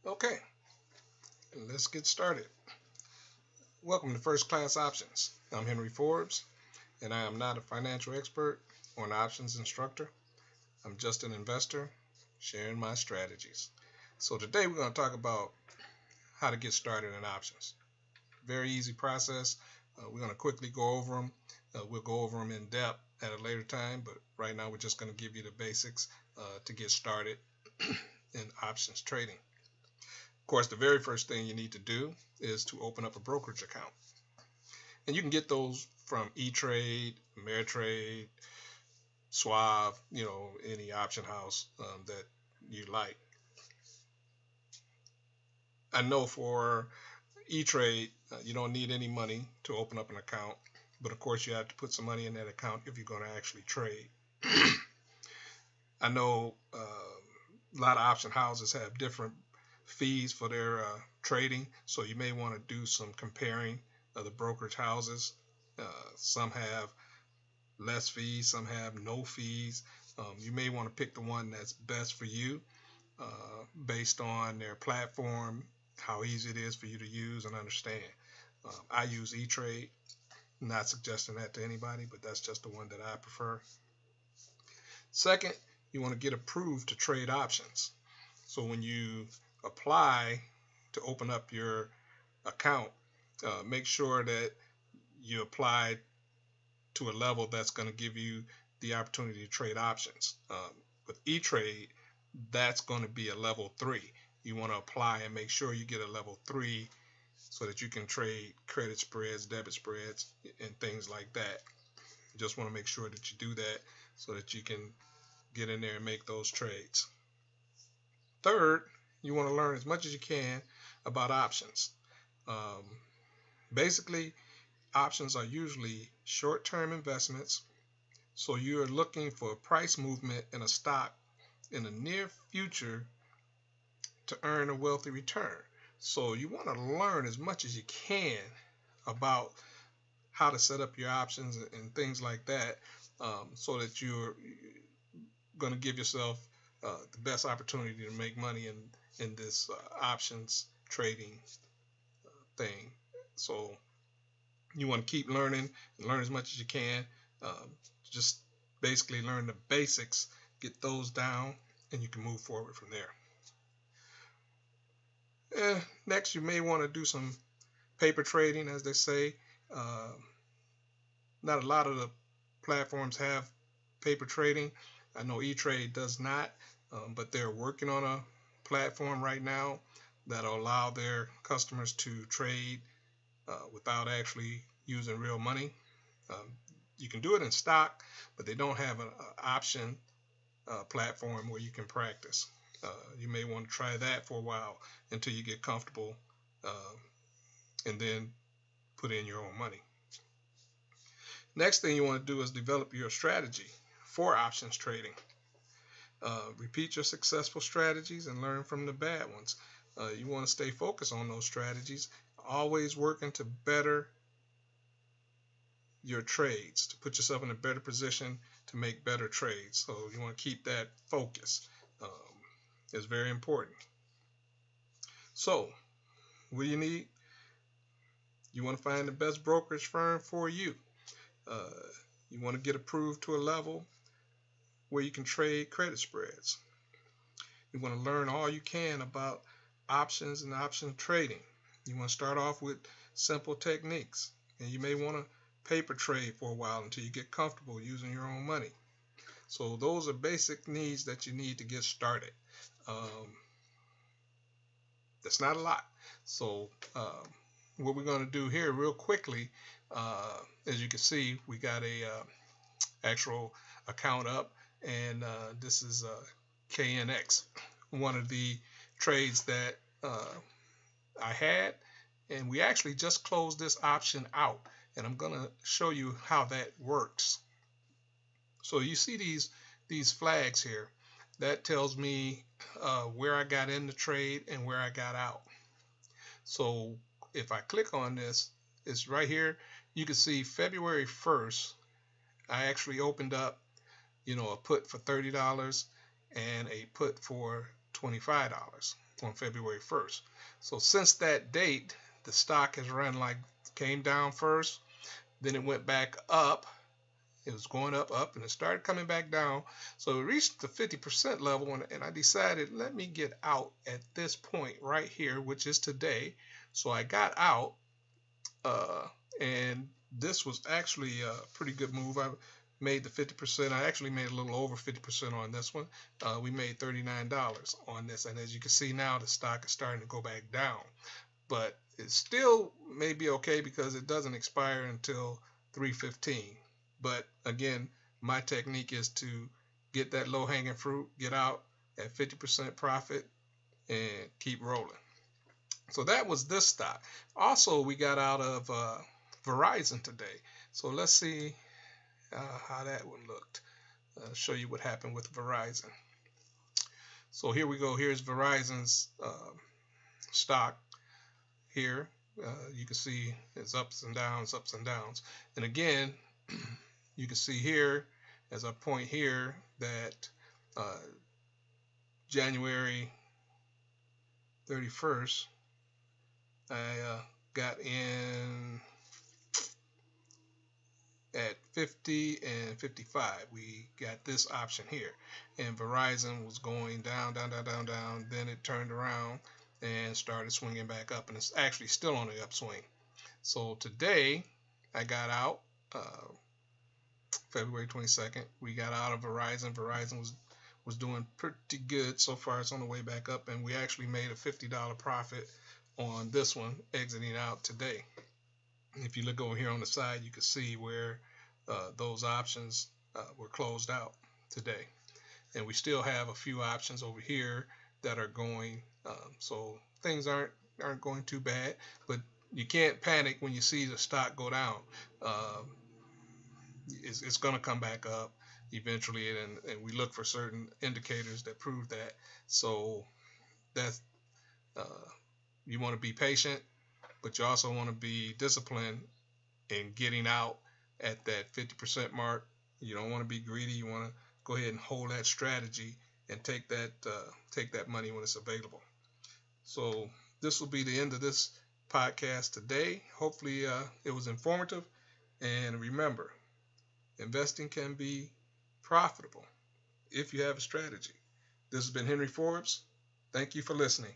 Okay, let's get started. Welcome to First Class Options. I'm Henry Forbes, and I am not a financial expert or an options instructor. I'm just an investor sharing my strategies. So, today we're going to talk about how to get started in options. Very easy process. We're going to quickly go over them. We'll go over them in depth at a later time, but right now we're just going to give you the basics to get started in options trading. Of course, the very first thing you need to do is to open up a brokerage account. And you can get those from E-Trade, Ameritrade, Schwab, any option house that you like. I know for E-Trade, you don't need any money to open up an account, but of course you have to put some money in that account if you're going to actually trade. I know a lot of option houses have different fees for their trading, so you may want to do some comparing of the brokerage houses. Some have less fees, some have no fees. You may want to pick the one that's best for you based on their platform, how easy it is for you to use and understand. I use E-Trade, not suggesting that to anybody, but that's just the one that I prefer. Second, you want to get approved to trade options. So when you apply to open up your account, make sure that you apply to a level that's going to give you the opportunity to trade options. With E-Trade, that's going to be a level 3. You want to apply and make sure you get a level 3 so that you can trade credit spreads, debit spreads, and things like that. You just want to make sure that you do that so that you can get in there and make those trades. Third, you want to learn as much as you can about options. Um, Basically, options are usually short-term investments, so you're looking for a price movement in a stock in the near future to earn a wealthy return. So you want to learn as much as you can about how to set up your options and things like that, so that you're going to give yourself the best opportunity to make money in this options trading thing. So you want to keep learning and learn as much as you can. Um, just basically learn the basics, get those down, and you can move forward from there. Next, you may want to do some paper trading, as they say. Uh, Not a lot of the platforms have paper trading. I know E-Trade does not, but they're working on a platform right now that'll allow their customers to trade without actually using real money. Um, you can do it in stock, but they don't have an option platform where you can practice. You may want to try that for a while until you get comfortable, uh, and then put in your own money. Next thing you want to do is develop your strategy for options trading. Repeat your successful strategies and learn from the bad ones. You want to stay focused on those strategies, always working to better your trades, to put yourself in a better position to make better trades. So you want to keep that focus. Um, it's very important. So, what do you need? You want to find the best brokerage firm for you. Uh, you want to get approved to a level where you can trade credit spreads. You want to learn all you can about options and option trading. You want to start off with simple techniques, and you may want to paper trade for a while until you get comfortable using your own money. So those are basic needs that you need to get started. Um, that's not a lot. So what we're going to do here real quickly, as you can see, we got a actual account up, and this is KNX, one of the trades that I had, and we actually just closed this option out, and I'm going to show you how that works. So you see these flags here. That tells me where I got in the trade and where I got out. So if I click on this, it's right here. You can see February 1st, I actually opened up, a put for $30 and a put for $25. on February 1st. So since that date, the stock has run like, came down first, then it went back up. It was going up, and it started coming back down. So it reached the 50% level, and I decided, let me get out at this point right here, which is today. So I got out, and this was actually a pretty good move. I made the 50%. I actually made a little over 50% on this one. We made $39 on this, and as you can see now, the stock is starting to go back down. But it still may be okay because it doesn't expire until 3/15. But again, my technique is to get that low-hanging fruit, get out at 50% profit, and keep rolling. So that was this stock. Also, we got out of Verizon today. So let's see how that one looked. Show you what happened with Verizon. So here we go. Here's Verizon's stock here. You can see it's ups and downs, ups and downs. And again, you can see here, as I point here, that January 31st, I got in at 50 and 55. We got this option here, and Verizon was going down, down, down, down, down. Then it turned around and started swinging back up, and it's actually still on the upswing. So today I got out February 22nd. We got out of Verizon. Verizon was doing pretty good so far. It's on the way back up, and we actually made a $50 profit on this one exiting out today. If you look over here on the side, you can see where those options were closed out today, and we still have a few options over here that are going. So things aren't going too bad, but you can't panic when you see the stock go down. It's going to come back up eventually, and we look for certain indicators that prove that. So that's you want to be patient, but you also want to be disciplined in getting out at that 50% mark. You don't want to be greedy. You want to go ahead and hold that strategy and take that money when it's available. So this will be the end of this podcast today. Hopefully it was informative. And remember, investing can be profitable if you have a strategy. This has been Henry Forbes. Thank you for listening.